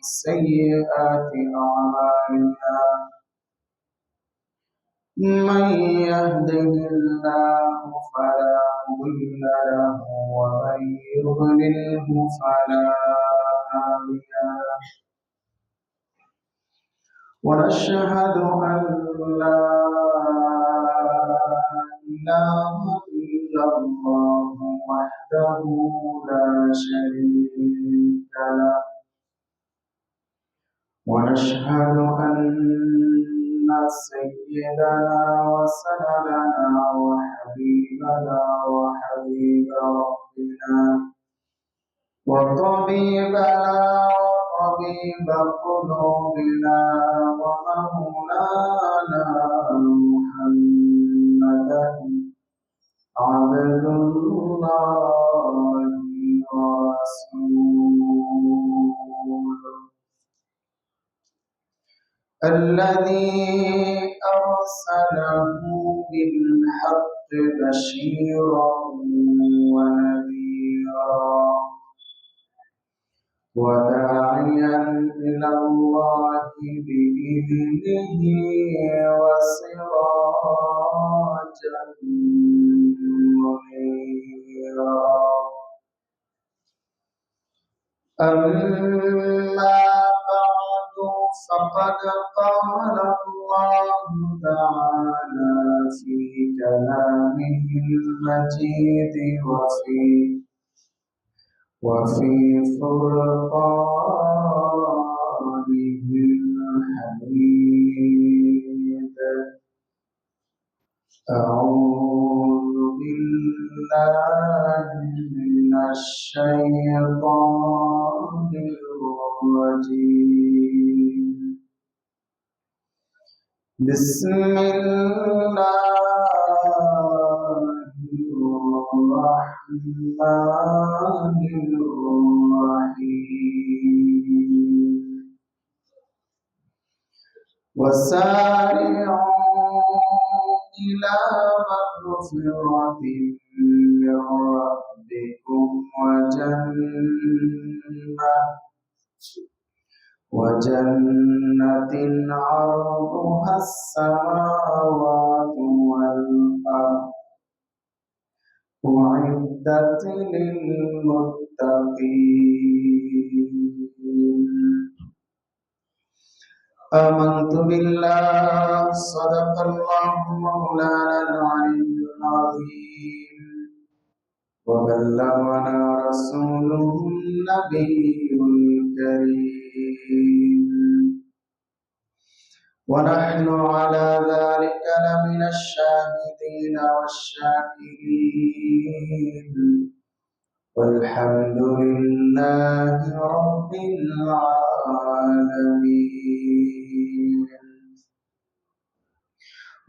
سيئات أعمالنا من يهده الله فلا مضل له ومن يضلله فلا هادي له ونشهد أن لا إله إلا الله وحده لا شريك له ونشهد أن سيدنا وسندنا وحبيبنا وحبيب ربنا وطبيبنا وطبيب قلوبنا ومولانا محمدا عبد الله ورسوله الذي أرسله بالحق بشيرا ونذيرا وداعيا إلى الله بإذنه وسراجا منيرا أما بعد فقد قال الله تعالى في كلامه المجيد وفي فرقانه الحميد أعوذ بالله من الشيطان الرجيم بسم الله الرحمن الرحيم وسارعوا إلى مغفرة من ربكم وجنة عرضها السماوات والأرض أعدت للمتقين آمنت بالله صدق الله مولانا العلي العظيم وبلغنا رسوله النبي الكريم ونحن على ذلك لمن الشاهدين والشاكرين والحمد لله رب العالمين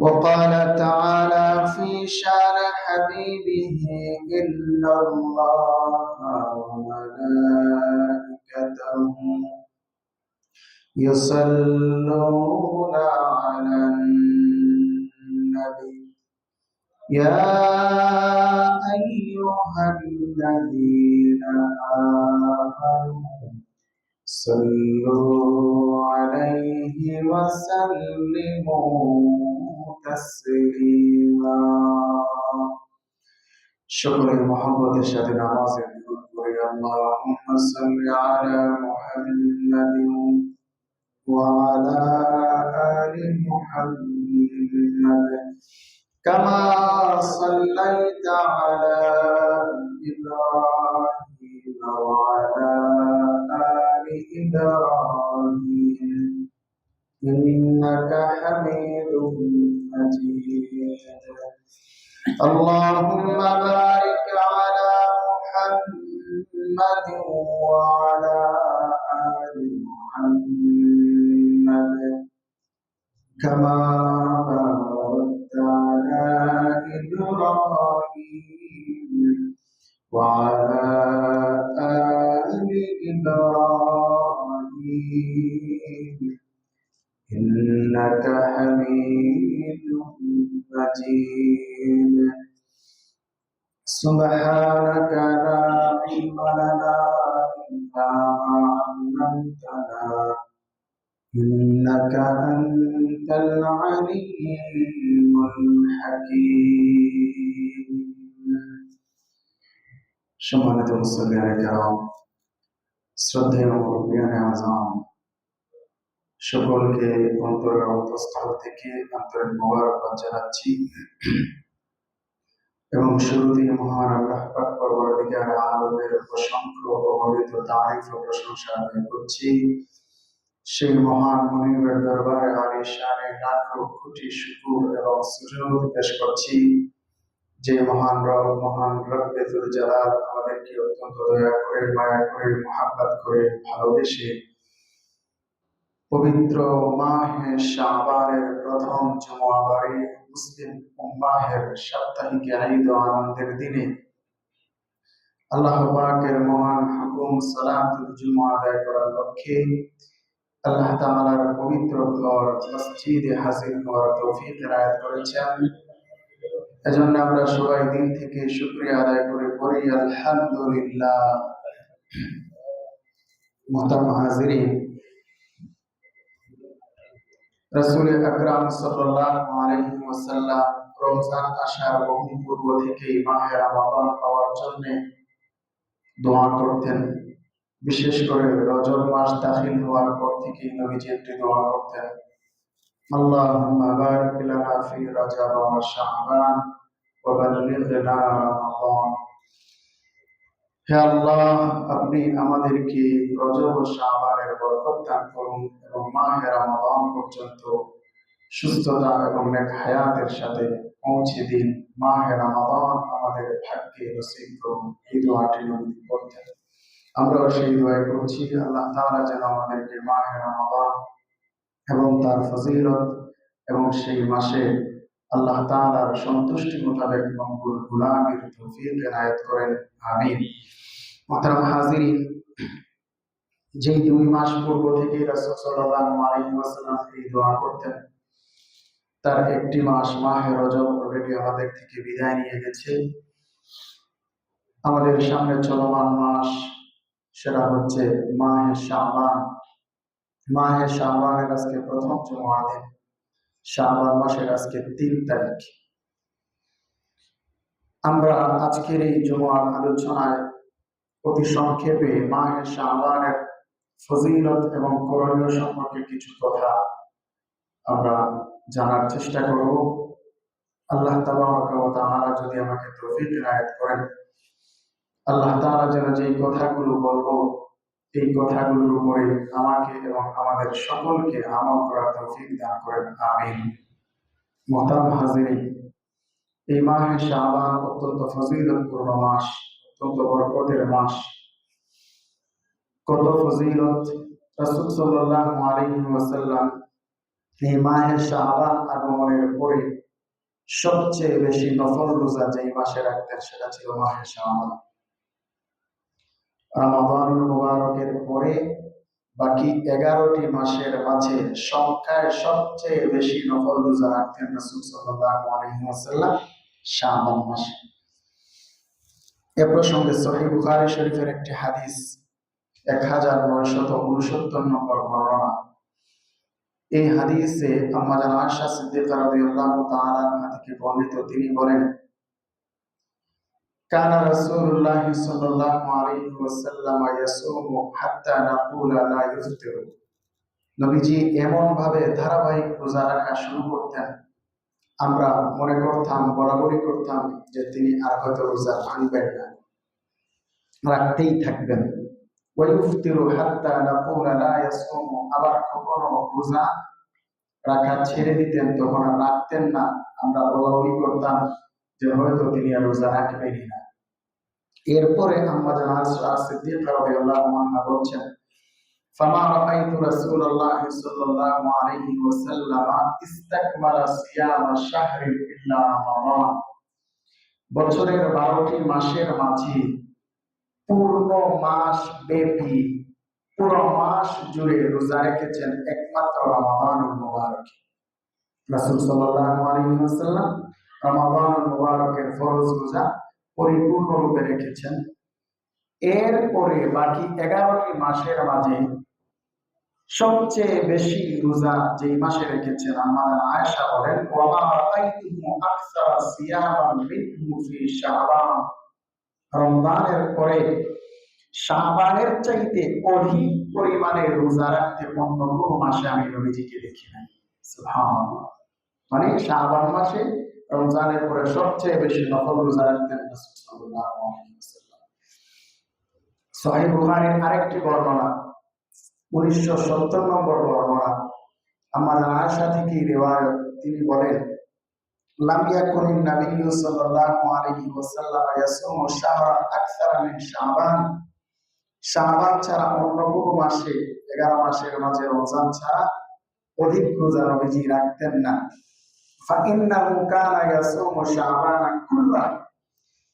وقال تعالى في شان حبيبه إن الله وملائكته يصلون على النبي يا أيها الذين آمنوا صلوا عليه وسلموا تسليما شكر محبة الشهد نماز اللهم صل على محمد وعلى آل محمد كما صليت على إبراهيم وعلى آل إبراهيم إنك حميد مجيد اللهم بارك على محمد وعلى آل محمد كما باركت على إبراهيم وعلى آل إبراهيم إنك حميد مجيد سبحانك لا علم لنا إلا ما أعانتنا إنك أنت العليم الحكيم সম্মানিত মুসলিয়ানে কেরাম, শ্রদ্ধেয় মুরব্বিয়ানে আযম, সকলকে অন্তরের অন্তঃস্থল থেকে আন্তরিক মোবারকবাদ জানাচ্ছি এবং শুরুতেই মহান আল্লাহ পাক পরবর্তীকার আলমের অসংখ্য অগণিত তারিফ ও প্রশংসা আদায় করছি। সেই মহান মুনিবের দরবারে আলিশানে লাখো কোটি শুকর এবং সুজুদ পেশ করছি, যে মহান রব্বে যুল জালাল আমাদেরকে অত্যন্ত দয়া করে, মায়া করে, মহাব্বত করে, ভালোবেসে পবিত্র মাহে শাবানের প্রথম জুমাবারে মুসলিম উম্মাহের সাপ্তাহিক ঈদ ও আনন্দের দিনে আল্লাহ পাকের মহান হুকুম সালাতুল জুমা আদায় করার লক্ষ্যে আল্লাহ তাআলার পবিত্র ঘর মসজিদে হাজির হওয়ার তৌফিক এনায়েত করেছেন। এজন্য আমরা সবাই দিল থেকে শুকরিয়া আদায় করে পড়ি আলহামদুলিল্লাহ। মুহতারাম হাজিরিন, রাসূল আকরাম সাল্লাল্লাহু আলাইহি ওয়াসাল্লাম রমজান আসার বহু পূর্ব থেকেই মাহে রমাদান পাওয়ার জন্য দোয়া করতেন। বিশেষ করে রজব মাস দাখিল হওয়ার পর থেকেই নবীজি একটি দোয়া করতেন, আল্লাহুম্মা বারিক লানা ফি রজব ওয়া শাবান ওয়া বাল্লিগনা রমাদান। হে আল্লাহ, আপনি আমাদেরকে রজব ও শাবানের বরকত দান করুন এবং মাহে রমাদান পর্যন্ত সুস্থতা এবং নেক হায়াতের সাথে পৌঁছে দিন। মাহে রমাদান আমাদের ভাগ্যে নসিব করুন। এই দোয়াটি নবীজি করতেন, আমরাও সেই দোয়া করছি। আল্লাহ তাআলা যেন আমাদেরকে মাহে রমাদান এবং তার ফজিলত এবং সেই মাসে আল্লাহ তাআলার সন্তুষ্টি মোতাবেক মকবুল গুলামির তৌফিক এনায়েত করেন, আমিন। মুহতারাম হাজিরিন, যেই 2 মাস পূর্ব থেকে রাসূল সাল্লাল্লাহু আলাইহি ওয়াসাল্লাম এই দোয়া করতেন, তার একটি মাস মাহে রজব অলরেডি আমাদের থেকে বিদায় নিয়ে গেছে। আমাদের সামনে চলমান মাস, সেটা হচ্ছে মাহে শাবান। মাহে শাবানের আজকে প্রথম জুমার দিন, শাবান মাসের আজকে 3 তারিখ। আমরা আজকের এই জুমার আলোচনায় অতি সংক্ষেপে মাহে শাবানের ফজিলত এবং করণীয় সম্পর্কে কিছু কথা আমরা জানার চেষ্টা করব। আল্লাহ তাবারক ওয়া তাআলা যদি আমাকে তৌফিক এনায়েত করেন, আল্লাহ তাআলা যেন যেই কথাগুলো বলবো এই কথাগুলোর উপরে আমাকে এবং আমাদের সকলকে আমল করার তৌফিক দান করেন, আমিন। মুহতারাম হাজিরিন, এই মাহে শাবান অত্যন্ত ফজিলতপূর্ণ মাস, অত্যন্ত বরকতের মাস। কত ফজিলত! রাসূল সাল্লাল্লাহু আলাইহি ওয়াসাল্লাম এই মাহে শাবান আগমনের পরে সবচেয়ে বেশি নফল রোজা যেই মাসে রাখতেন সেটা ছিল মাহে শাবান। রমাদানুল মুবারকের পরে বাকি 11টি মাসের মাঝে সংখ্যায় সবচেয়ে বেশি নফল রোজা রাখতেন রাসূল সাল্লাল্লাহু আলাইহি ওয়াসাল্লাম শাবান মাসে। এ প্রসঙ্গে সহিহ বুখারী শরীফের একটি হাদিস 1969 নম্বর বর্ণনা। এই হাদিসে আম্মা জান আয়েশা সিদ্দিকা রাদিয়াল্লাহু তাআলা আনহা থেকে বর্ণিত, তিনি বলেন, কানা রাসূলুল্লাহ সাল্লাল্লাহু আলাইহি ওয়াসাল্লাম ইয়াসুমু হাত্তা নাকুলা লা ইফতিরু। নবীজি এমন ভাবে ধারাবাহিক রোজা রাখা শুরু করতেন, আমরা মনে করতাম, বরাবরই করতাম যে তিনি আর হয়তো রোজা ভাঙবেন না, রাখতেই থাকবেন। ওয়া ইফতিরু হাত্তা নাকুলা লা ইয়াসুমু, আবার কখনো রোজা রাখা ছেড়ে দিতেন, তখন আর রাখতেন না, আমরা বলাবলি করতাম যে হয়তো তিনি আর রোজা রাখবেনই না। এরপরে আম্মা জান আয়েশা সিদ্দিকা রাদিয়াল্লাহু আনহা বলছেন, ফামা রাআইতু রাসূলুল্লাহ সাল্লাল্লাহু আলাইহি ওয়াসাল্লাম ইস্তাকমালা সিয়ামা শাহরিন ইল্লা রমাদান। বছরের 12টি মাসের মাঝে পূর্ণ মাস ব্যাপী, পুরো মাস জুড়ে রোজা রেখেছেন একমাত্র রমাদানুল মুবারকে। রাসূল সাল্লাল্লাহু আলাইহি ওয়াসাল্লাম রমাদানুল মুবারকের ফরজ রোজা পরিপূর্ণরূপে রেখেছেন। এরপরে বাকি 11টি মাসের মাঝে সবচেয়ে বেশি রোজা যেই মাসে রেখেছেন আম্মা আয়েশা বলেন ওয়া রাআইতুহু আকসারা সিয়ামান মিনহু ফি শাবান, রমজানের পরে শাবানের চাইতে অধিক পরিমাণে রোজা রাখতে অন্য কোনো মাসে আমি নবীজিকে দেখি নাই। সুবহানাল্লাহ। মানে শাবান মাসে রমজানের পরে সবচেয়ে বেশি নফল রোজা রাখতেন রাসূল সাল্লাল্লাহু আলাইহি ওয়াসাল্লাম। সহিহ বুখারীর আরেকটি বর্ণনা 1970 নম্বর বর্ণনা আম্মা আয়েশা থেকে রিওয়ায়াত, তিনি বলেন লাম ইয়াকুনিন নাবিয়্যু সাল্লাল্লাহু আলাইহি ওয়াসাল্লাম ইয়াসুমু শাহরান আকসারা মিন শাবান, শাবান ছাড়া অন্য কোনো মাসে 11 মাসের মাঝে রমজান ছাড়া অধিক রোজা নবীজি রাখতেন না। ফাইন্নাহু কানা ইয়াসুমু শাবান কুল্লাহ,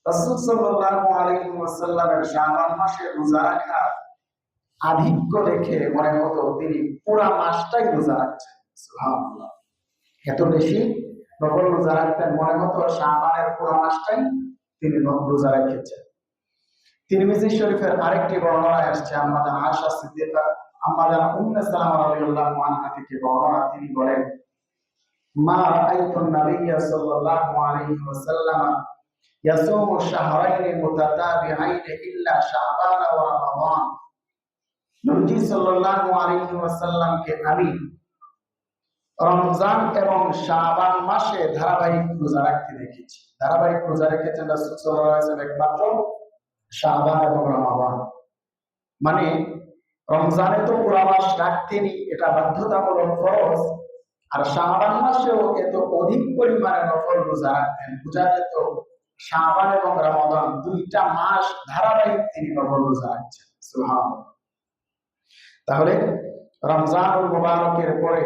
রাসূল সাল্লাল্লাহু আলাইহি ওয়াসাল্লামের শাবান মাসে রোজা রাখা আধিক্য দেখে মনে হতো তিনি পুরা মাসটাই রোজা রাখছেন। সুবহানাল্লাহ। এত বেশি নফল রোজা রাখতেন, মনে হতো শাবানের পুরা মাসটাই তিনি রোজা রেখেছেন। তিরমিজি শরীফের আরেকটি বর্ণনায় আসছে আম্মা আয়েশা সিদ্দিকা, আম্মা উম্মে সালামা রাদিয়াল্লাহু আনহা থেকে বর্ণনা, তিনি বলেন মা রাআইতুন নাবিয়্যা সাল্লাল্লাহু আলাইহি ওয়াসাল্লাম ইয়াসুমু শাহরাইন মুতাতাবিআইন ইল্লা শাবান ওয়া রমাদান, নবী সাল্লাল্লাহু আলাইহি ওয়াসাল্লামকে আমি রমজান এবং শাবান মাসে ধারাবাহিক রোজা রাখতে দেখেছি। ধারাবাহিক রোজা রেখেছেন রাসূল সাল্লাল্লাহু আলাইহি ওয়াসাল্লাম একমাত্র শাবান এবং রমাদান। মানে রমজানে তো পুরো মাস রাখতেনি, এটা বাধ্যতামূলক ফরজ, আর শাবান মাসেও এত অধিক পরিমাণে নফল রোজা রাখতেন। বোঝা যেত শাবান এবং রমাদান দুইটা মাস ধারাবাহিক তিনি নফল রোজা রাখছেন। সুবহানাল্লাহ। তাহলে রমজানুল মুবারকের পরে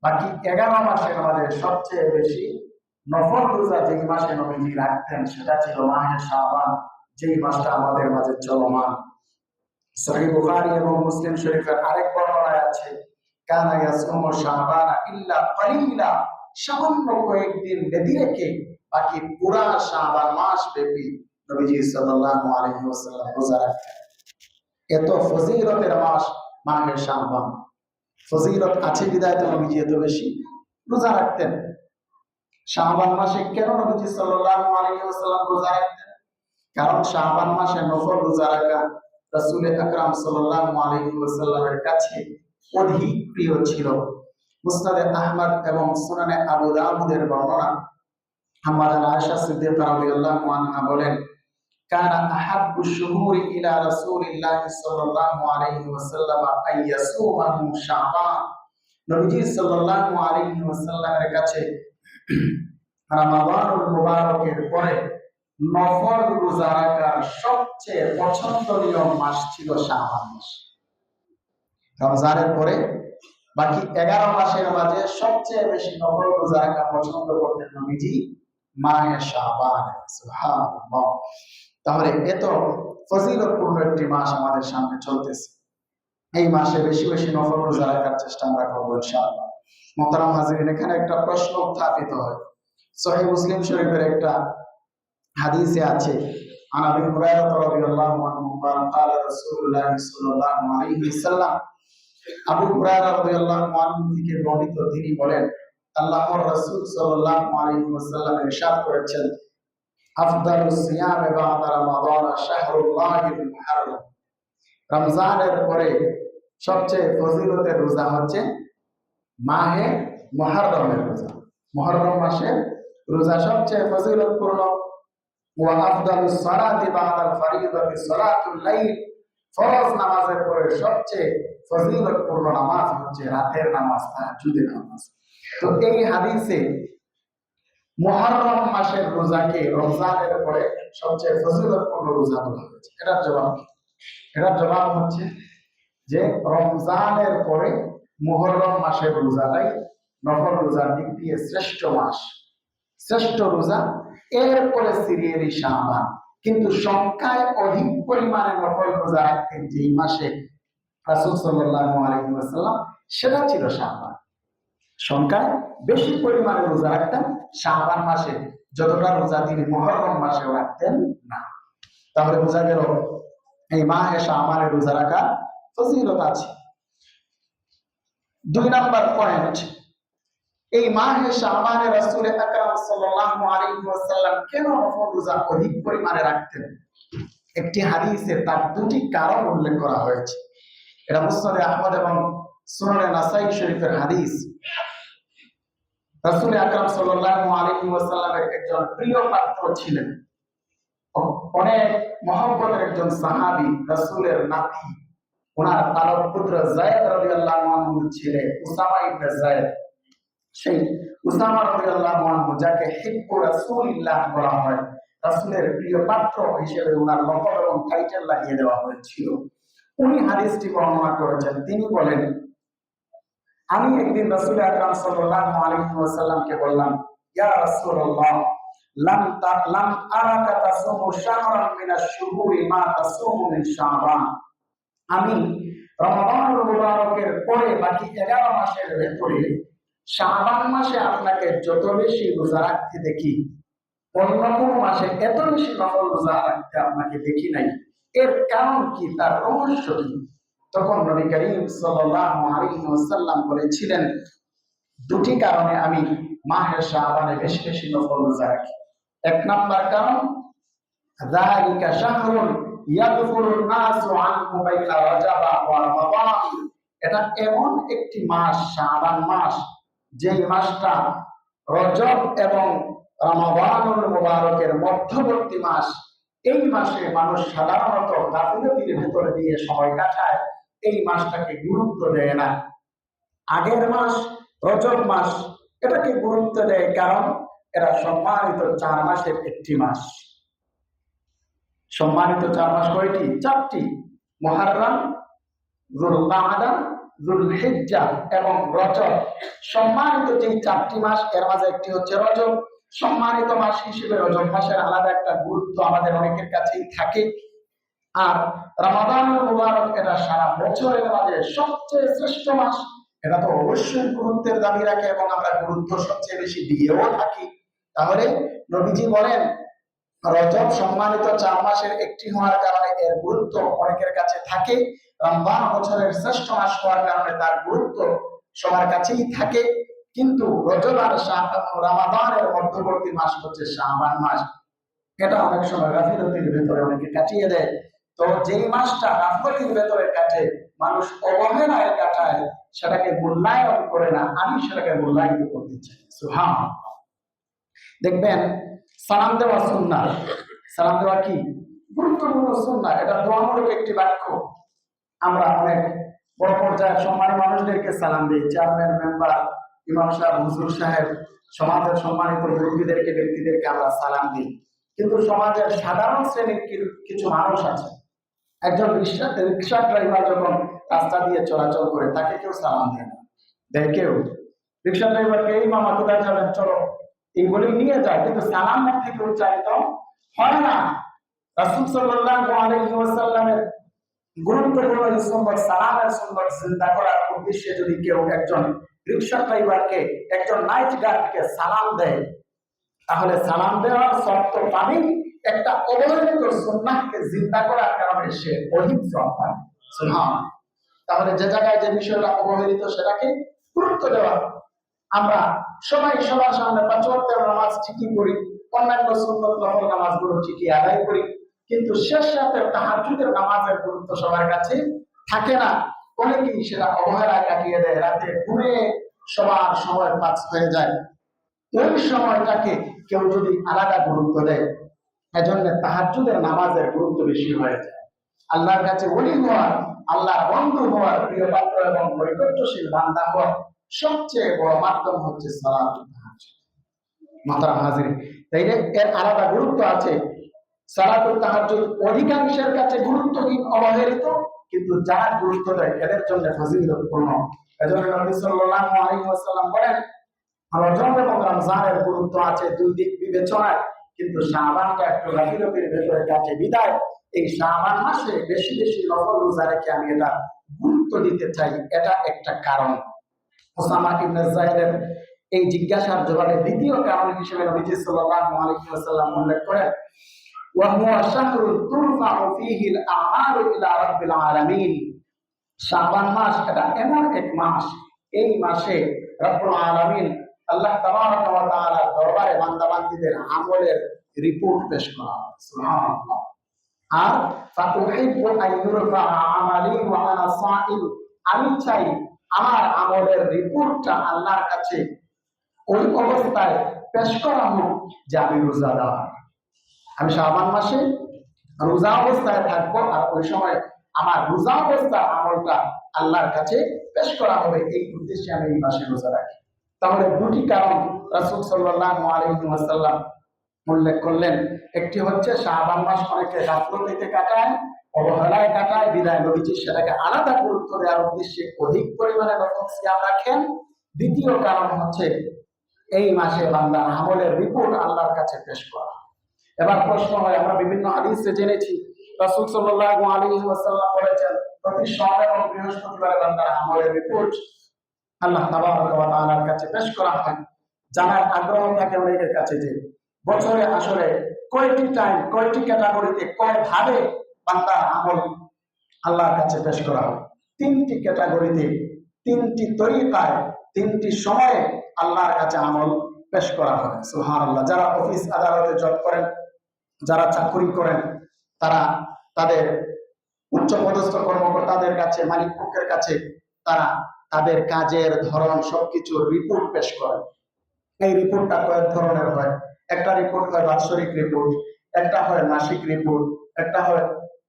বাকি 11 মাসের মাঝে সবচেয়ে বেশি নফল রোজা যেই মাসে নবীজি রাখতেন সেটা ছিল মাহে শাবান, যেই মাসটা আমাদের মাঝে চলমান। সহিহ বুখারী এবং মুসলিম শরীফের আরেক বর্ণনায় আছে কানা ইয়াসুমু শাবান ইল্লা কালিলা, সামান্য কয়েকদিন বেঁধে রেখে বাকি পুরা শাবান মাস ব্যাপী নবীজি সাল্লাল্লাহু আলাইহি ওয়াসাল্লাম রোজা রাখতেন। এত ফজিলতের মাস মাহে শাবান, ফজিলত আছে বিধায় তো নবীজি এত বেশি রোজা রাখতেন। শাবান মাসে কেন নবীজি সাল্লাল্লাহু আলাইহি ওয়াসাল্লাম রোজা রাখতেন? কারণ শাবান মাসে নফল রোজা রাখা রাসূল আকরাম সাল্লাল্লাহু আলাইহি ওয়াসাল্লামের কাছে অধিক প্রিয় ছিল। মুসনাদে আহমদ এবং সুনানে আবু দাউদের বর্ণনা, আম্মা আয়েশা সিদ্দিকা রাদিয়াল্লাহু আনহা বলেন কানা আহাব্বু শুহুরি ইলা রাসূলিল্লাহ সাল্লাল্লাহু আলাইহি ওয়াসাল্লাম আইয়াসুমাহু শাবান, নবীজি সাল্লাল্লাহু আলাইহি ওয়াসাল্লামের কাছে রমাদানুল মুবারকের পরে নফল রোজা রাখার সবচেয়ে পছন্দনীয় মাস ছিল শাবান মাস। রমজানের পরে বাকি 11 মাসের মাঝে সবচেয়ে বেশি নফল রোজা রাখা পছন্দ করতেন নবীজি মাহে শাবান। সুবহানাল্লাহ। তাহলে এত ফজিলতপূর্ণ একটি মাস আমাদের সামনে চলতেছে, এই মাসে বেশি বেশি নফল রোজা রাখার চেষ্টা আমরা করবো ইনশাআল্লাহ। মোহতারাম হাজিরিন, এখানে একটা প্রশ্ন উত্থাপিত হয়। সহিহ মুসলিম শরীফের একটা হাদিসে আছে আন আবি হুরায়রা রাদিয়াল্লাহু আনহু قال رسول الله صلى الله عليه وسلم, আবু হুরায়রা রাদিয়াল্লাহু আনহু থেকে বর্ণিত, তিনি বলেন আল্লাহর রাসূল সাল্লাল্লাহু আলাইহি ওয়াসাল্লাম ইরশাদ করেছেন আফদালুস সিয়াম বা'দা রমাদান শাহরুল্লাহিল মুহাররম, রমজানের পরে সবচেয়ে ফজিলতের রোজা হচ্ছে মাহে মুহররমের রোজা। মুহররম মাসে রোজা সবচেয়ে ফজিলতপূর্ণ। ওয়া আফদালুস সালাতি বা'দাল ফরিদাতি সালাতুল লাইল, ফরজ নামাজের পরে সবচেয়ে ফজিলতপূর্ণ নামাজ হচ্ছে রাতের নামাজ, তাহাজ্জুদের নামাজ। তো এই হাদিসে মুহররম মাসের রোজাকে রমজানের পরে সবচেয়ে ফজিলতপূর্ণ রোজা বলা হয়েছে। এটার জবাব কি? এটার জবাব হচ্ছে যে রমজানের পরে মুহররম মাসের রোজাটাই নফল রোজার দিক দিয়ে শ্রেষ্ঠ মাস, শ্রেষ্ঠ রোজা। এরপরে সিরিয়ালি শাবান, কিন্তু সংখ্যায় অধিক পরিমাণে নফল রোজা রাখতেন যেই মাসে রাসূল সাল্লাল্লাহু আলাইহি ওয়াসাল্লাম, সেটা ছিল শাবান। সংখ্যায় বেশি পরিমাণে রোজা রাখতেন শাবান মাসে, যতটা রোজা তিনি মুহররম মাসে রাখতেন না। তাহলে বোঝা গেল এই মাহে শাবানের রোজা রাখা ফজিলত আছে। দুই নাম্বার পয়েন্ট, এই মাহে শাবানে রাসূল আকরাম সাল্লাল্লাহু আলাইহি ওয়াসাল্লাম কেন নফল রোজা অধিক পরিমাণে রাখতেন? একটি হাদিসে তার দুটি কারণ উল্লেখ করা হয়েছে। এটা মুসনাদে আহমদ এবং সুনানে নাসাই শরীফের হাদিস। রাসূল আকরাম সাল্লাল্লাহু আলাইহি ওয়াসাল্লামের একজন প্রিয় পাত্র ছিলেন, অনেক মহব্বতের একজন সাহাবী, রাসূলের নাতি, ওনার পালক পুত্র যায়েদ রাদিয়াল্লাহু আনহুর ছেলে উসামা ইবনে যায়েদ। সেই উসামা রাদিয়াল্লাহু আনহু, যাকে হিব্বু রাসূলিল্লাহ বলা হয়, রাসূলের প্রিয় পাত্র হিসেবে ওনার লকব এবং টাইটেল লাগিয়ে দেওয়া হয়েছিল। উনি হাদিসটি বর্ণনা করেছেন। তিনি বলেন, আমি একদিন রাসূল আকরাম সাল্লাল্লাহু আলাইহি ওয়াসাল্লামকে বললাম, ইয়া রাসূলুল্লাহ, লাম আরাকা তাসুমু শাহরান মিনাশ শুহুরি মা তাসুমু মিন শাবান। আমি রমাদানুল মুবারকের পরে বাকি 11 মাসের ভেতরে শাবান মাসে আপনাকে যত বেশি রোজা রাখতে দেখি, অন্য কোনো মাসে এত বেশি নফল রোজা রাখতে আপনাকে দেখি নাই। এর কারণ কি, তার রহস্য কি? তখন নবী করিম সাল্লাল্লাহু আলাইহি ওয়াসাল্লাম বলেছিলেন, দুটি কারণে আমি মাহে শাবানে বেশি বেশি নফল রোজা রাখি। এক নাম্বার কারণ, যালিকা শাহরুন ইয়াগফুরুন নাসু আনহু বাইনা রাজাব ওয়া রমাদান। এটা এমন একটি মাস, শাবান মাস, যেই মাসটা রজব এবং রমাদানুল মুবারকের মধ্যবর্তী মাস। এই মাসে মানুষ সাধারণত গাফিলতির ভেতরে দিয়ে সময় কাটায়, এই মাসটাকে গুরুত্ব দেয় না। আগের মাস রজব মাস, এটাকে গুরুত্ব দেয় কারণ এরা সম্মানিত 4 মাসের একটি মাস। সম্মানিত 4 মাস কয়টি? 4টি। মুহররম, যুলকাআদা, যুলহিজ্জা এবং রজব। সম্মানিত যে 4টি মাস, এর মাঝে একটি হচ্ছে রজব। সম্মানিত মাস হিসেবে রজব মাসের আলাদা একটা গুরুত্ব আমাদের অনেকের কাছেই থাকে। আর রমাদানুল মুবারক, এটা সারা বছরের মাঝে সবচেয়ে শ্রেষ্ঠ মাস। এটা তো অবশ্যই গুরুত্বের দাবি রাখে এবং আমরা গুরুত্ব সবচেয়ে বেশি দিয়েও থাকি। তাহলে নবীজি বলেন, রজব সম্মানিত 4 মাসের একটি হওয়ার কারণে এর গুরুত্ব অনেকের কাছে থাকে। রমজান বছরের শ্রেষ্ঠ মাস হওয়ার কারণে তার গুরুত্ব সবার কাছেই থাকে। কিন্তু রজব আর রমাদানের মধ্যবর্তী মাস হচ্ছে শাবান মাস। এটা অনেক সময় গাফিলতির ভেতরে অনেকে কাটিয়ে দেয়। তো যেই মাসটা গাফিলতির ভেতরে কাটে, মানুষ অবহেলায় কাটায়, সেটাকে মূল্যায়ন করে না। আমি সেটাকে মূল্যায়িত করতে চাই। সুবহানাল্লাহ। দেখবেন, সালাম দেওয়া সুন্নাহ। সালাম দেওয়া কি? গুরুত্বপূর্ণ সুন্নাহ। এটা দোয়ামূলক একটি বাক্য। আমরা অনেক বড় পর্যায়ের সম্মানী মানুষদেরকে সালাম দিই, চেয়ারম্যান, মেম্বার, ইমাম সাহেব, হুজুর সাহেব, সমাজের সম্মানিত মুরব্বীদেরকে, ব্যক্তিদেরকে আমরা সালাম দিই। কিন্তু সমাজের সাধারণ শ্রেণীর কিছু মানুষ আছে, একজন রিক্সা ড্রাইভার যখন রাস্তা দিয়ে চলাচল করে, তাকে কেউ সালাম দেয় না। দেয় কেউ? রিক্সা ড্রাইভারকে, এই মামা কোথায় যাবেন, চলো, এই বলে নিয়ে যায়, কিন্তু সালাম মুখে কেউ চাইত হয় না। রাসূল সাল্লাল্লাহু আলাইহি ওয়াসাল্লামের গুরুত্বপূর্ণ সুন্নাত, সালামের সুন্নাত চিন্তা করার উদ্দেশ্যে যদি কেউ একজন রিক্সা ড্রাইভারকে, একজন নাইট গার্ডকে সালাম দেয়, তাহলে সালাম দেওয়ার শর্ত পানি একটা অবহেলিত সুন্নাহকে জিন্দা করার কারণে সে অধিক সওয়াব পায়। সুবহানাল্লাহ। তাহলে যে জায়গায় যে বিষয়টা অবহেলিত, সেটাকে গুরুত্ব দেওয়া। আমরা সবাই সবার সামনে 5 ওয়াক্তের নামাজ ঠিকই করি, অন্যান্য সুন্নত নফল নামাজগুলো ঠিকই আদায় করি, কিন্তু শেষ রাতে তাহাজ্জুদের নামাজের গুরুত্ব সবার কাছে থাকে না। অনেকেই সেটা অবহেলায় কাটিয়ে দেয়, রাতে ঘুরে সবার সময় পাস হয়ে যায়। ওই সময়টাকে কেউ যদি আলাদা গুরুত্ব দেয়, এজন্য তাহাজ্জুদের নামাজের গুরুত্ব বেশি হয়ে যায়। আল্লাহর কাছে ওলি হওয়ার, আল্লাহর বন্ধু হওয়ার, প্রিয় পাত্র এবং নৈকট্যশীল বান্দা হওয়ার সবচেয়ে বড় মাধ্যম হচ্ছে সালাতুত তাহাজ্জুদ। মুহতারাম হাজিরিন, তাইলে এর আলাদা গুরুত্ব আছে। সালাতুত তাহাজ্জুদ অধিকাংশের কাছে গুরুত্বহীন, অবহেলিত, কিন্তু যারা গুরুত্ব দেয় এদের জন্য ফজিলতপূর্ণ। এজন্য নবী সাল্লাল্লাহু আলাইহি ওয়াসাল্লাম বলেন, রজব এবং রমজানের গুরুত্ব আছে 2 দিক বিবেচনায়, কিন্তু শাবানটা একটু গাফিলতির ভেতরে কাটে বিদায় এই শাবান মাসে বেশি বেশি নফল রোজা রেখে আমি এটা গুরুত্ব দিতে চাই। এটা একটা কারণ। উসামা ইবনে যায়েদের এই জিজ্ঞাসার জবাবে দ্বিতীয় কারণ হিসেবে নবীজি সাল্লাল্লাহু আলাইহি ওয়াসাল্লাম উল্লেখ করেন, ওয়া হুয়া শাহরুন তুরফাউ ফীহি আল-আমালু ইলা রাব্বিল আলামিন। শাবান মাস এটা এমন এক মাস, এই মাসে রব্বুল আলামিন আল্লাহ তাবারাক ওয়া তাআলার দরবারে বান্দাবান্দীদের আমলের রিপোর্ট পেশ করা হয়। সুবহানাল্লাহ। আর ফাতুহিব্বু আন ইউরফা আমালি ওয়া আনা সাইম, আমি চাই আমার আমলের রিপোর্টটা আল্লাহর কাছে ওই অবস্থায় পেশ করা হোক যে আমি রোজাদার, আমি শাবান মাসে রোজা অবস্থায় থাকবো, আর ওই সময় আমার রোজা অবস্থার আমলটা আল্লাহর কাছে পেশ করা হবে। এই উদ্দেশ্যে আমি এই মাসে রোজা রাখি। তাহলে দুটি কারণ রাসূল সাল্লাল্লাহু আলাইহি ওয়াসাল্লাম উল্লেখ করলেন। একটি হচ্ছে শাবান মাস অনেকে গাফলতিতে কাটায়, অবহেলায় কাটায়, বিদায় নবীজি সেটাকে আলাদা গুরুত্ব দেওয়ার উদ্দেশ্যে অধিক পরিমাণে নফল সিয়াম রাখেন। দ্বিতীয় কারণ হচ্ছে এই মাসে বান্দার আমলের রিপোর্ট আল্লাহর কাছে পেশ করা। এবার প্রশ্ন হয়, আমরা বিভিন্ন হাদিসে জেনেছি রাসূল সাল্লাল্লাহু আলাইহি ওয়াসাল্লাম বলেছেন প্রতি সোম এবং বৃহস্পতিবারে বান্দার আমলের রিপোর্ট আল্লাহ তাবারক ওয়া তাআলার কাছে পেশ করা হয়। জানার আগ্রহ থাকে অনেকের কাছে যে বছরে আসলে কয়টি টাইম, কয়টি ক্যাটাগরিতে, কয় ভাবে বান্দার আমল আল্লাহর কাছে পেশ করা হয়। তিনটি ক্যাটাগরিতে, তিনটি তরিকায়, তিনটি সময়ে আল্লাহর কাছে আমল পেশ করা হয়। সুবহানাল্লাহ। যারা অফিস আদালতে জব করেন, যারা চাকরি করেন, তারা তাদের উচ্চপদস্থ কর্মকর্তাদের কাছে, মালিক পক্ষের কাছে তারা তাদের কাজের ধরন সবকিছুর রিপোর্ট পেশ করেন। এই রিপোর্টটা কয়েক ধরনের হয়। একটা রিপোর্ট হয় বাৎসরিক রিপোর্ট, একটা হয় মাসিক রিপোর্ট, একটা হয়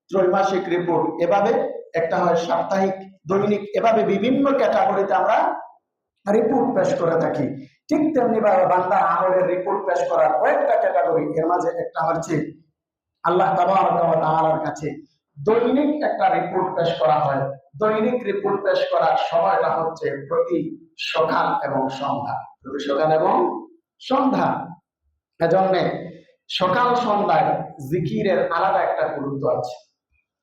ত্রৈমাসিক রিপোর্ট, এভাবে একটা হয় সাপ্তাহিক, দৈনিক, এভাবে বিভিন্ন ক্যাটাগরিতে আমরা রিপোর্ট পেশ করে থাকি। ঠিক তেমনি ভাবে বান্দার আমলের রিপোর্ট পেশ করার কয়েকটা ক্যাটাগরি। এর মাঝে একটা হচ্ছে আল্লাহ তাবারক ওয়া তাআলার কাছে দৈনিক একটা রিপোর্ট পেশ করা হয়। দৈনিক রিপোর্ট পেশ করার সময়টা হচ্ছে প্রতি সকাল এবং সন্ধ্যা, প্রতি সকাল এবং সন্ধ্যা। এজন্য সকাল সন্ধ্যায় জিকিরের আলাদা একটা গুরুত্ব আছে।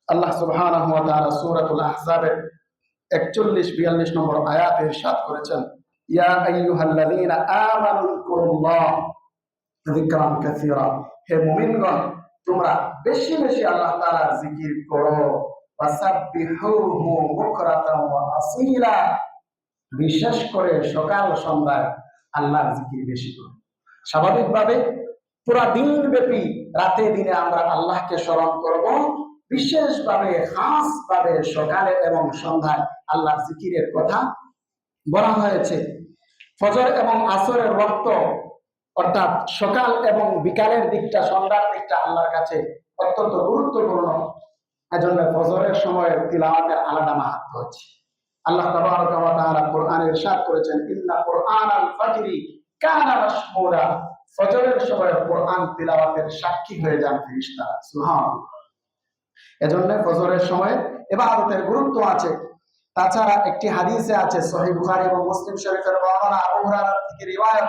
আল্লাহ সুবহানাহু ওয়া তাআলা সূরাতুল আহজাবের 41-42 নম্বর আয়াতে ইরশাদ করেছেন, ইয়া আইয়ুহাল্লাযীনা আমানু যিকুরুল্লাহ যিকরান কাসীরা, হে মুমিনগণ তোমরা বেশি বেশি আল্লাহ তাআলার জিকির করো, ওয়াসাব্বিহুহু বুকরাতান ওয়া আসীলা, বিশেষ করে সকাল সন্ধ্যায় আল্লাহর জিকির বেশি করো। স্বাভাবিকভাবে পুরা দিন ব্যাপী রাতে দিনে আমরা আল্লাহকে স্মরণ করব, বিশেষভাবে খাসভাবে সকালে এবং সন্ধ্যায় আল্লাহর জিকিরের কথা বলা হয়েছে। ফজর এবং আসরের ওয়াক্ত, অর্থাৎ সকাল এবং বিকালের দিকটা, সন্ধ্যার দিকটা আল্লাহর কাছে অত্যন্ত গুরুত্বপূর্ণ। এজন্য ফজরের সময়ের তিলাওয়াতের আলাদা মাহাত্ম্য আছে। আল্লাহ তাবারক ওয়া তাআলা কোরআনে ইরশাদ করেছেন, ইন্না কুরআনাল ফাজরি কানা মাশহুরা, ফজরের সময় কোরআন তিলাওয়াতের সাক্ষী হয়ে যান ফেরেশতারা। সুবহানাল্লাহ। এজন্য ফজরের সময় ইবাদতের গুরুত্ব আছে। তাছাড়া একটি হাদিসে আছে, সহিহ বুখারী এবং মুসলিম শরীফের বর্ণনা, আবু হুরায়রা থেকে রিওয়ায়াত,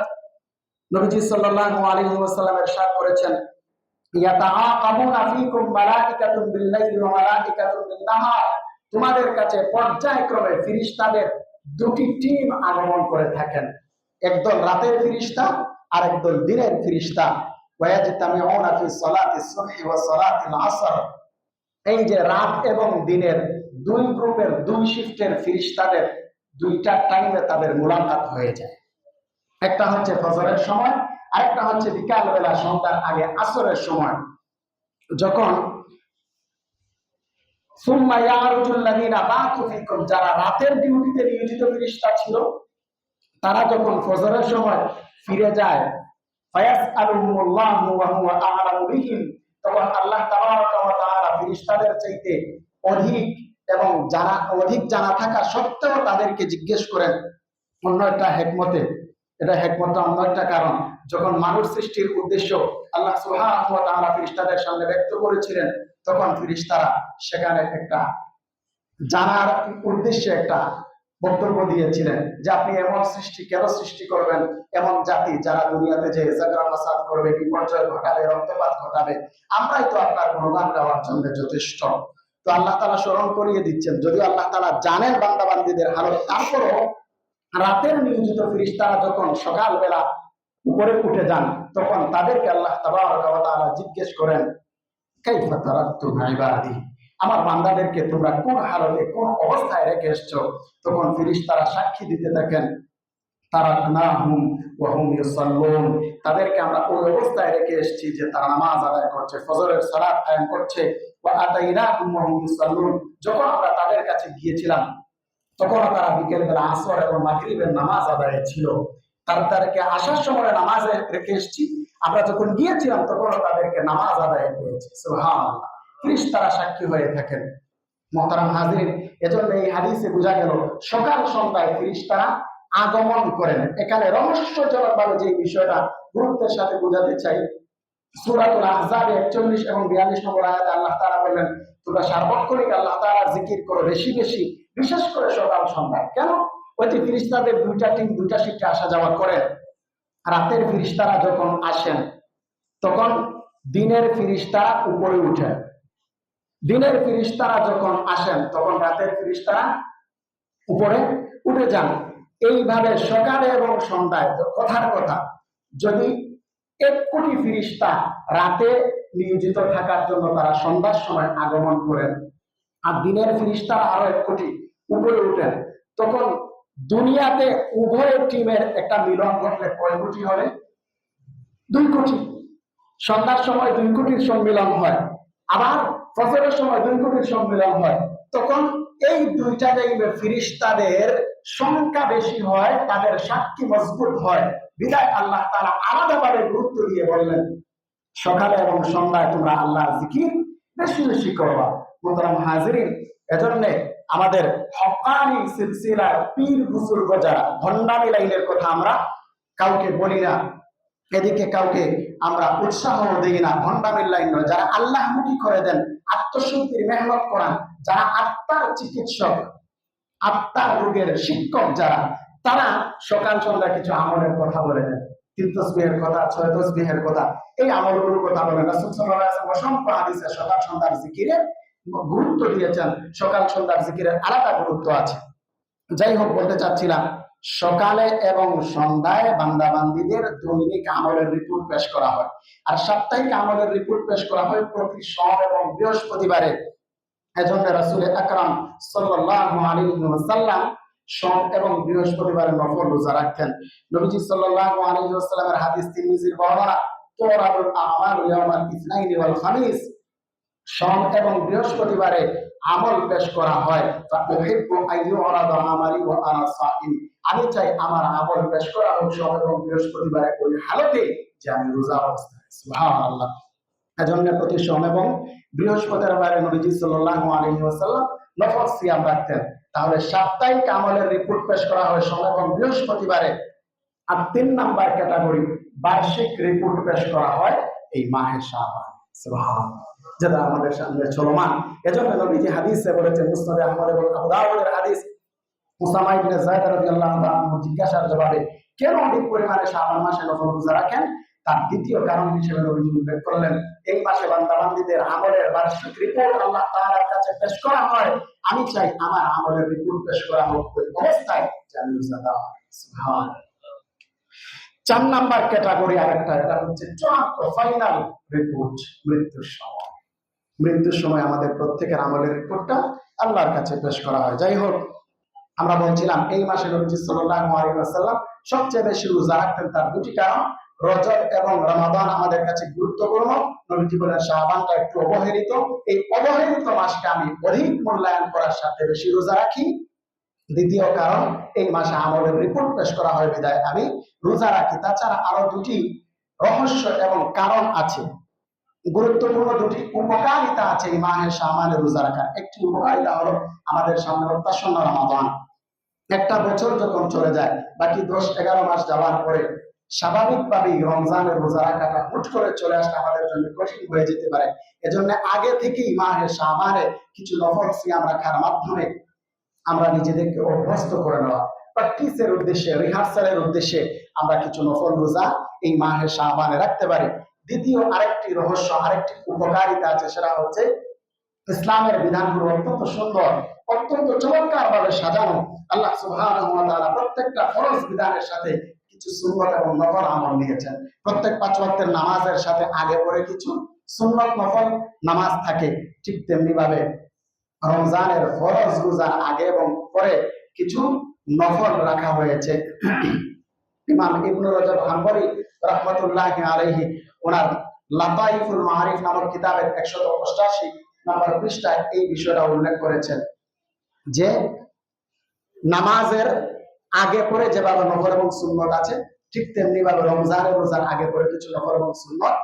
নবীজি সাল্লাল্লাহু আলাইহি ওয়াসাল্লাম ইরশাদ করেছেন, ইয়াতাআকাবুনা ফীকুম মালাইকাতুন বিল-লাইলি ওয়া মালাইকাতুন বিন-নাহার, তোমাদের কাছে পর্যায়ক্রমে ফেরেশতাদের দুটি টিম আগমন করে থাকেন, একদল রাতের ফেরেশতা আর একদল দিনের ফেরেশতা। ওয়ায়াজতামিউনা ফি সালাতিস সুবহি ওয়া সালাতিল আসর, এই যে রাত এবং দিনের দুই গ্রুপের, দুই শিফটের ফেরেশতাদের দুইটা টাইমে তাদের মুলাকাত হয়ে যায়। একটা হচ্ছে ফজরের সময়, আরেকটা হচ্ছে বিকাল বেলা সন্ধ্যার আগে আসরের সময়। যখন সুম্মা ইয়ারুজুল লাযিনা বাতু ফীকুম, যারা রাতের ডিউটিতে নিয়োজিত ফেরেশতা ছিল, তারা যখন ফজরের সময় ফিরে যায়, ফায়াসআলুহুমুল্লাহু ওয়া হুয়া আ'লামু বিহিম, তখন আল্লাহ তাবারক ওয়া তাআলা ফেরেশতাদের চাইতে অধিক এবং অধিক জানা থাকা সত্ত্বেও তাদেরকে জিজ্ঞেস করেন অন্য একটা হিকমতে। এটা হিকমতটা অন্য একটা কারণ, যখন মানুষ সৃষ্টির উদ্দেশ্য আল্লাহ সুবহানাহু ওয়া তাআলা ফেরেশতাদের সামনে ব্যক্ত করেছিলেন, তখন ফেরেশতারা সেখানে একটা জানার উদ্দেশ্যে একটা বক্তব্য দিয়েছিলেন যে আপনি এমন সৃষ্টি কেন সৃষ্টি করবেন, এমন জাতি যারা দুনিয়াতে যে জাগরা ফাসাদ করবে, বিপর্যয় ঘটাবে, রক্তপাত ঘটাবে, আমরাই তো আপনার গুণগান গাওয়ার জন্য যথেষ্ট। তো আল্লাহ তাআলা স্মরণ করিয়ে দিচ্ছেন, যদিও আল্লাহ তাআলা জানেন বান্দাবান্দীদের হালত, তারপরও রাতের নিয়োজিত ফেরেশতারা যখন সকালবেলা উপরে উঠে যান, তখন তাদেরকে আল্লাহ তাবারক ওয়া তাআলা জিজ্ঞেস করেন, কাইফা তারাকতুম ইবাদি, আমার বান্দাদেরকে তোমরা কোন হালতে কোন অবস্থায় রেখে এসছো, তখন ফেরেশতারা সাক্ষী দিতে থাকেন, তারাকনাহুম ওয়া হুম ইউসাল্লুন, তাদেরকে আমরা ওই অবস্থায় রেখে এসেছি যে তারা নামাজ আদায় করছে, ফজরের সালাত কায়েম করছে। ওয়া আতাইনাহুম ওয়া হুম ইউসাল্লুন, যখন আমরা তাদের কাছে গিয়েছিলাম তখন তারা বিকেল বেলা আসর এবং মাগরিবের নামাজ আদায় ছিল। তাদেরকে আসার সময় নামাজে রেখে এসেছি, আমরা যখন গিয়েছিলাম তখন তাদেরকে নামাজ আদায় পেয়েছি। সুবহানাল্লাহ, ফেরেশতারা সাক্ষী হয়ে থাকেন। মুহতারাম হাজিরিন, এজন্য এই হাদিসে বোঝা গেল সকাল সন্ধ্যায় ফেরেশতারা আগমন করেন। এখানে রহস্যজনকভাবে যে বিষয়টা গুরুত্বের সাথে বোঝাতে চাই, সূরাতুল আহজাবে 41 এবং 42 নম্বর আয়াতে আল্লাহ তাআলা বললেন, তোমরা সার্বক্ষণিক আল্লাহ তাআলার জিকির করো বেশি বেশি, বিশেষ করে সকাল সন্ধ্যায়। কেন? ওই যে ফেরেশতাদের দুইটা টিম দুইটা শিফটে আসা যাওয়া করেন। রাতের ফেরেশতারা যখন আসেন তখন দিনের ফেরেশতারা উপরে উঠেন, দিনের ফেরেশতারা যখন আসেন তখন রাতের ফেরেশতারা উপরে উঠে যান। এইভাবে সকালে এবং সন্ধ্যায়, কথার কথা, যদি 1 কোটি ফেরেশতা রাতে নিয়োজিত থাকার জন্য তারা সন্ধ্যার সময় আগমন করেন, আর দিনের ফেরেশতারা আরো 1 কোটি উপরে উঠেন, তখন দুনিয়াতে উভয় টিমের একটা মিলন ঘটলে কয় কোটি হবে? 2 কোটি। সন্ধ্যার সময় 2 কোটির সম্মিলন হয়, আবার ফজরের সময় 2 কোটির সম্মিলন হয়। তখন এই দুইটা জায়গায় ফেরেশতাদের সংখ্যা বেশি হয়, তাদের সাক্ষী মজবুত হয়। বিদায় আল্লাহ তাআলা আলাদাভাবে গুরুত্ব দিয়ে বললেন, সকালে এবং সন্ধ্যায় তোমরা আল্লাহর জিকির বেশি বেশি করবা। মুহতারাম হাজিরিন, এজন্য আমাদের হক্কানি সিলসিলার পীর বুজুর্গ যারা, ভণ্ডামি লাইনের কথা আমরা কাউকে বলি না, এদিকে কাউকে আমরা উৎসাহ দিই না, ভণ্ডামির লাইন নয়, যারা আল্লাহমুখী করে দেন, আত্মশুদ্ধির মেহনত করান, যারা আত্মার চিকিৎসক, আত্মার রোগের শিক্ষক যারা, তারা সকাল সন্ধ্যা কিছু আমলের কথা বলে দেন। 3 তাসবিহের কথা, 6 তাসবিহের কথা, এই আমলগুলোর কথা বলেন। রাসূল সাল্লাল্লাহু আলাইহি ওয়াসাল্লাম অসংখ্য হাদিসে সকাল সন্ধ্যার জিকিরের গুরুত্ব দিয়েছেন। সকাল সন্ধ্যার জিকিরের আলাদা গুরুত্ব আছে। যাই হোক, বলতে চাচ্ছিলাম, সকালে এবং সন্ধ্যায় বান্দাবান্দীদের দৈনিক আমলের রিপোর্ট পেশ করা হয়, আর সাপ্তাহিক আমলের রিপোর্ট পেশ করা হয় প্রতি সোম এবং বৃহস্পতিবারে। এজন্য রাসূল আকরাম সাল্লাল্লাহু আলাইহি ওয়াসাল্লাম সোম এবং বৃহস্পতিবারে নফল রোজা রাখতেন। নবীজি সাল্লাল্লাহু আলাইহি ওয়াসাল্লামের হাদিস তিরমিজির বর্ণনা, তুরাবুল আমালু ইয়াওমাল ইসনাইনি ওয়াল খামিস, সোম এবং বৃহস্পতিবারে আমল পেশ করা হয়। ফাউহিব্বু আইয়ুরাদা আমালি ওয়া আনা সাইম, আমি চাই আমার আমল পেশ করা হোক সোম এবং বৃহস্পতিবারে ওই হালতে যে আমি রোজা অবস্থায়। সুবহানাল্লাহ। এজন্য প্রতি সোম এবং বৃহস্পতিবারে নবীজি সাল্লাল্লাহু আলাইহি ওয়াসাল্লাম নফল সিয়াম রাখতেন। তাহলে সাপ্তাহিক আমলের রিপোর্ট পেশ করা হয় সোম এবং বৃহস্পতিবারে। আর 3 নাম্বার ক্যাটাগরি, বার্ষিক রিপোর্ট পেশ করা হয় এই মাহে শাবান। সুবহানাল্লাহ, যেটা আমাদের সামনে চলমান। এজন্য নবীজি হাদিসে বলেছেন, মুসনাদে আহমদ এবং আবু দাউদের হাদিস, উসামা ইবনে যায়েদ রাদিয়াল্লাহু তাআলা জিজ্ঞাসার জবাবে কেন অধিক পরিমাণে শাবান মাসে নফল রোজা রাখেন, তার দ্বিতীয় কারণ হিসেবে নবীজি উল্লেখ করলেন, এই মাসে বান্দাবান্দীদের আমলের বার্ষিক রিপোর্ট আল্লাহ তাআলার কাছে পেশ করা হয়। আমি চাই আমার আমলের রিপোর্ট পেশ করা হোক ওই অবস্থায় যে আমি রোজা দেওয়া। সুবহানাল্লাহ। 4 নাম্বার ক্যাটাগরি আরেকটা, এটা হচ্ছে চূড়ান্ত ফাইনাল রিপোর্ট, মৃত্যুর সময়। মৃত্যুর সময় আমাদের প্রত্যেকের আমলের রিপোর্টটা আল্লাহর কাছে পেশ করা হয়। যাই হোক, আমরা বলছিলাম এই মাসে নবীজি সাল্লাল্লাহু আলাইহি ওয়াসাল্লাম সবচেয়ে বেশি রোজা রাখতেন। তার 2টি কারণ, রজব এবং রমাদান আমাদের কাছে গুরুত্বপূর্ণ। নবীজি বলেন শাবানটা একটু অবহেলিত, এই অবহেলিত মাসকে আমি অধিক মূল্যায়ন করার সাথে বেশি রোজা রাখি। দ্বিতীয় কারণ, এই মাসে আমলের রিপোর্ট পেশ করা হয় বিধায় আমি রোজা রাখি। তাছাড়া আরো 2টি রহস্য এবং কারণ আছে, গুরুত্বপূর্ণ 2টি উপকারিতা আছে এই মাহে শাবানে রোজা রাখার। একটি উপকারিতা হলো আমাদের সামনে প্রত্যাশন্ন রমাদান। একটা বছর যখন চলে যায়, বাকি 10-11 মাস যাওয়ার পরে স্বাভাবিকভাবেই রমজানের রোজা রাখাটা হুট করে চলে আসলে আমাদের জন্য কঠিন হয়ে যেতে পারে। এজন্য আগে থেকেই মাহে শাবানে কিছু নফল সিয়াম রাখার মাধ্যমে আমরা নিজেদেরকে অভ্যস্ত করে নেওয়া, প্র্যাকটিসের উদ্দেশ্যে, রিহার্সালের উদ্দেশ্যে আমরা কিছু নফল রোজা এই মাহে শাবানে রাখতে পারি। দ্বিতীয় আরেকটি রহস্য, আরেকটি উপকারিতা আছে, সেটা হচ্ছে ইসলামের বিধানগুলো অত্যন্ত সুন্দর, অত্যন্ত চমৎকার ভাবে সাজানো। আল্লাহ সুবহানাহু ওয়া তাআলা প্রত্যেকটা ফরজ বিধানের সাথে কিছু সুন্নত এবং নফল আমল নিয়েছেন। প্রত্যেক 5 ওয়াক্তের নামাজের সাথে আগে পরে কিছু সুন্নত নফল নামাজ থাকে। ঠিক তেমনি ভাবে রমজানের ফরজ রোজার আগে এবং পরে কিছু নফল রাখা হয়েছে। ইমাম ইবনে রজব হাম্বলি রাহমাতুল্লাহি আলাইহি ওনার লাতাইফুল মাআরিফ নামক কিতাবের 188 নম্বর পৃষ্ঠায় এই বিষয়টা উল্লেখ করেছেন যে নামাজের আগে পরে যেভাবে নফল এবং সুন্নত আছে, ঠিক তেমনি ভাবে রমজানের রোজার আগে পরে কিছু নফল এবং সুন্নত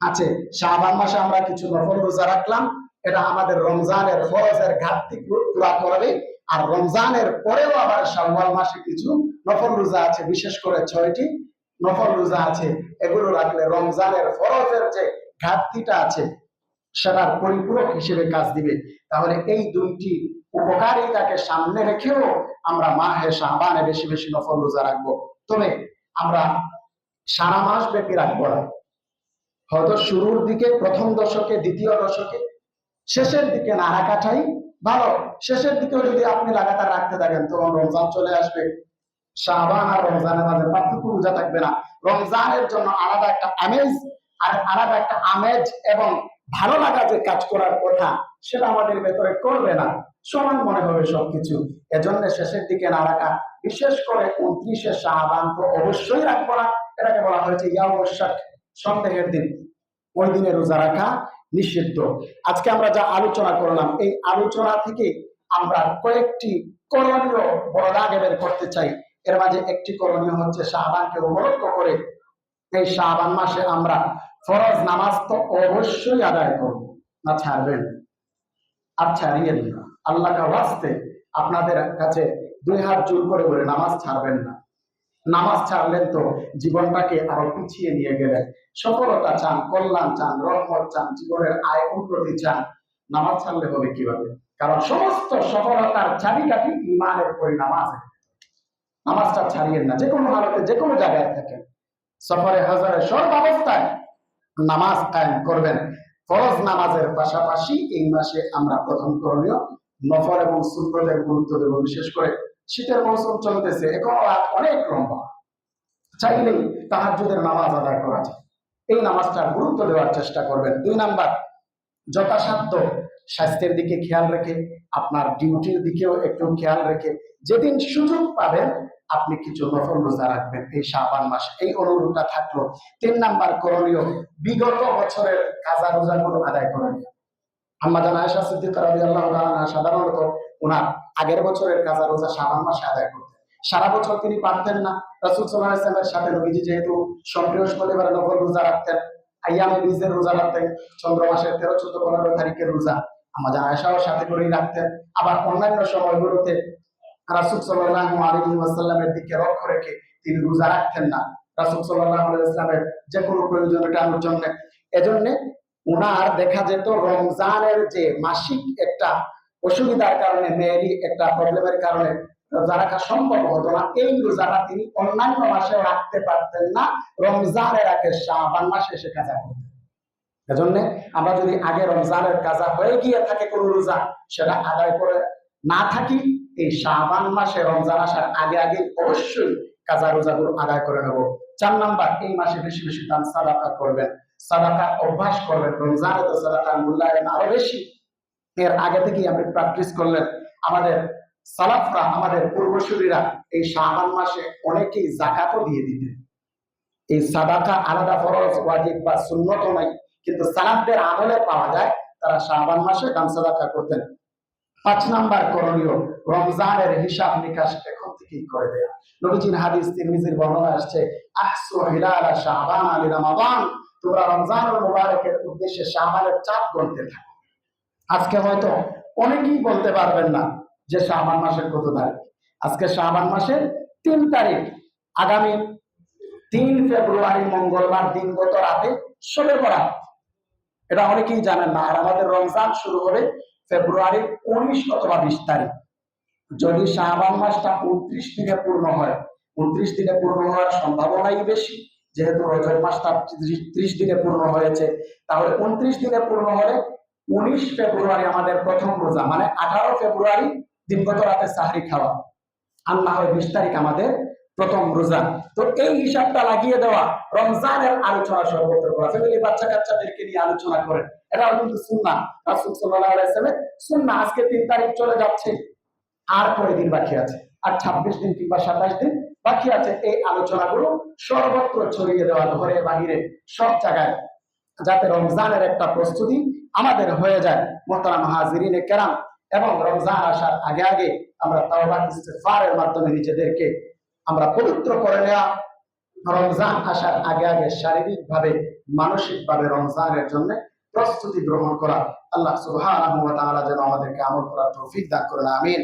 আছে। শাবান মাসে আমরা কিছু নফল রোজা রাখলাম, এটা আমাদের রমজানের ফরজের ঘাটতি পুরা করবে। আর রমজানের পরেও আবার শাওয়াল মাসে কিছু নফল রোজা আছে, বিশেষ করে 6টি নফল রোজা আছে। এগুলো রাখলে রমজানের ফরজের যে ঘাটতিটা আছে সেটার পরিপূরক হিসেবে কাজ দিবে। তাহলে এই দুইটি উপকারিতাকে সামনে রেখেও আমরা মাহে শাবানে বেশি বেশি নফল রোজা রাখবো। তবে আমরা সারা মাস ব্যাপী রাখবো না, হয়তো শুরুর দিকে, প্রথম দশকে, দ্বিতীয় দশকে, শেষের দিকে না রাখাটাই ভালো। শেষের দিকেও যদি আপনি লাগাতার রাখতে থাকেন তখন রমজান চলে আসবে, শাবান আর রমজানের মাঝে পার্থক্য বোঝা থাকবে না। রমজানের জন্য আলাদা একটা আমেজ আর আলাদা একটা আমেজ এবং ভালো লাগা যে কাজ করার কথা সেটা আমাদের ভেতরে করবে না, সমান মনে হবে সবকিছু। এজন্য শেষের দিকে না রাখা, বিশেষ করে 29শে শাবান তো অবশ্যই রাখবো না। এটাকে বলা হয়েছে ইয়াউমুশ শাক, সন্দেহের দিন, ওই দিনে রোজা রাখা নিষিদ্ধ। আজকে আমরা যা আলোচনা করলাম, এই আলোচনা থেকে আমরা কয়েকটি করণীয় বড় দাগে বের করতে চাই। এর মাঝে একটি করণীয় হচ্ছে শাবানকে উপলক্ষ করে এই শাবান মাসে আমরা ফরজ নামাজ তো অবশ্যই আদায় করব, না ছাড়বেন আর ছাড়িয়েন না। আল্লাহর ওয়াস্তে আপনাদের কাছে 2 হাত জোর করে বলে নামাজ ছাড়বেন না। নামাজ ছাড়লেন তো জীবনটাকে আরো পিছিয়ে নিয়ে গেলেন। সফলতা চান, কল্যাণ চান, রহমত চান, জীবনের আয় উন্নতি চান, নামাজ ছাড়লে হবে কিভাবে? কারণ সমস্ত সফলতার চাবিকাঠি ঈমানের পরিণাম আছে। নামাজটা ছাড়িয়েন না, যে কোনো হালতে, যে কোনো জায়গায় থাকেন, সফরে হাজারে সব অবস্থায় নামাজ কায়েম করবেন। ফরজ নামাজের পাশাপাশি এই মাসে আমরা প্রথম করণীয় নফল এবং সুন্নতের গুরুত্ব দেব। বিশেষ করে শীতের মৌসুম চলতেছে, এখন রাত অনেক লম্বা, চাইলেই তাহাজ্জুদের নামাজ আদায় করা যায়। এই নামাজটার গুরুত্ব দেওয়ার চেষ্টা করবেন। 2 নাম্বার, যথাসাধ্য স্বাস্থ্যের দিকে খেয়াল রেখে, আপনার ডিউটির দিকেও একটু খেয়াল রেখে যেদিন সুযোগ পাবেন আপনি কিছু নফল রোজা রাখবেন এই শাবান মাসে, এই অনুরোধটা থাকলো। 3 নাম্বার করণীয়, বিগত বছরের কাজা রোজাগুলো আদায় করে নেওয়া। আম্মা জান আয়েশা সিদ্দিকা রাদিয়াল্লাহু তাআলা সাধারণত ওনার আগের বছরের কাজা রোজা শাবান মাসে আদায় করতেন। সারা বছর তিনি পারতেন না। রাসূল সাল্লাল্লাহু আলাইহি ওয়াসাল্লামের সাথে নবীজি যেহেতু বৃহস্পতিবার নফল রোজা রাখতেন, আইয়ামে বীজের রোজা রাখতেন, চন্দ্র মাসের 13, 14, 15 তারিখের রোজা আম্মা জান আয়েশাও সাথে করেই রাখতেন। আবার অন্যান্য সময়গুলোতে রাসূল সাল্লাল্লাহু আলাইহি ওয়াসাল্লামের দিকে লক্ষ্য রেখে তিনি রোজা রাখতেন না, রাসূল সাল্লাল্লাহু আলাইহি ওয়াসাল্লামের যে কোনো প্রয়োজন মেটানোর জন্য। এজন্য উনার দেখা যেত রমজানের যে মাসিক একটা অসুবিধার কারণে, মেয়েরই একটা প্রবলেমের কারণে রোজা রাখা সম্ভব হতো না। এই রোজাটা তিনি অন্যান্য মাসে রাখতে পারতেন না, রমজানের আগে শাবান মাসে এসে কাজা করতেন। এজন্য আমরা যদি আগে রমজানের কাজা হয়ে গিয়ে থাকে কোন রোজা, সেটা আদায় করে না থাকি, এই শাবান মাসে রমজান আসার আগে আগে অবশ্যই কাজা রোজাগুলো আদায় করে নেব। 4 নাম্বার, এই মাসে বেশি বেশি দান সাদাকা করবেন, সাদাকা অভ্যাস করবেন। রমজানে তো সাদাকার মূল্যায়ন আরো বেশি, এর আগে থেকেই আপনি প্র্যাকটিস করলেন। আমাদের সালাফরা, আমাদের পূর্বসূরীরা এই শাবান মাসে অনেকেই যাকাতও দিয়ে দিতেন। এই সাদাকা আলাদা ফরজ, ওয়াজিব বা সুন্নত নয়, কিন্তু সালাফদের আমলে পাওয়া যায় তারা শাবান মাসে দান সাদাকা করতেন। 5 নাম্বার করণীয়, রমজানের হিসাব নিকাশ এখন থেকেই করে দেয়া। নবীজির হাদিস তিরমিজির বর্ণনা আসছে, আহসু হিলালা শাবান আলি রমাদান, তোমরা রমজানুল মুবারকের উদ্দেশ্যে শাবানের চাঁদ গুনতে থাকো। আজকে হয়তো অনেকেই বলতে পারবেন না যে শাবান মাসের কত তারিখ। আজকে শাবান মাসের 3 তারিখ, আগামী 3 ফেব্রুয়ারি মঙ্গলবার দিনগত রাতে শবে বরাত, এটা অনেকেই জানেন না। আর আমাদের রমজান শুরু হবে ফেব্রুয়ারির 19 অথবা 20 তারিখ। যদি শাবান মাসটা 29 দিনে পূর্ণ হয়, 29 দিনে পূর্ণ হওয়ার সম্ভাবনাই বেশি, যেহেতু রজব মাসটা 30 দিনে পূর্ণ হয়েছে। তাহলে 29 দিনে পূর্ণ হলে 19 ফেব্রুয়ারি আমাদের প্রথম রোজা, মানে 18 ফেব্রুয়ারি দিনগত রাতে সাহরি খাওয়া, আর না হয় 20 তারিখ আমাদের প্রথম রোজা। তো এই হিসাবটা লাগিয়ে দেওয়া, রমজানের আলোচনা সর্বত্র করা, ফ্যামিলি বাচ্চা কাচ্চাদেরকে নিয়ে আলোচনা করেন, এটাও কিন্তু সুন্নাহ। রাসূল সাল্লাল্লাহু আলাইহি ওয়াসাল্লামের সুন্নাহ। আজকে 3 তারিখ চলে যাচ্ছে, আর কয় দিন বাকি আছে? আর 26 দিন কিংবা 27 দিন বাকি আছে। এই আলোচনাগুলো সর্বত্র ছড়িয়ে দেওয়া, ঘরে বাহিরে সব জায়গায়, যাতে রমজানের একটা প্রস্তুতি আমাদের হয়ে যায়। মোহতারাম হাজিরিনে কেরাম, এবং রমজান আসার আগে আগে আমরা তাওবা ইস্তিগফারের মাধ্যমে নিজেদেরকে আমরা পবিত্র করে নেওয়া, রমজান আসার আগে আগে শারীরিক ভাবে মানসিক ভাবে রমজানের জন্য প্রস্তুতি গ্রহণ করা। আল্লাহ সুবহানাহু ওয়া তাআলা যেন আমাদেরকে আমল করার তৌফিক দান করেন, আমিন।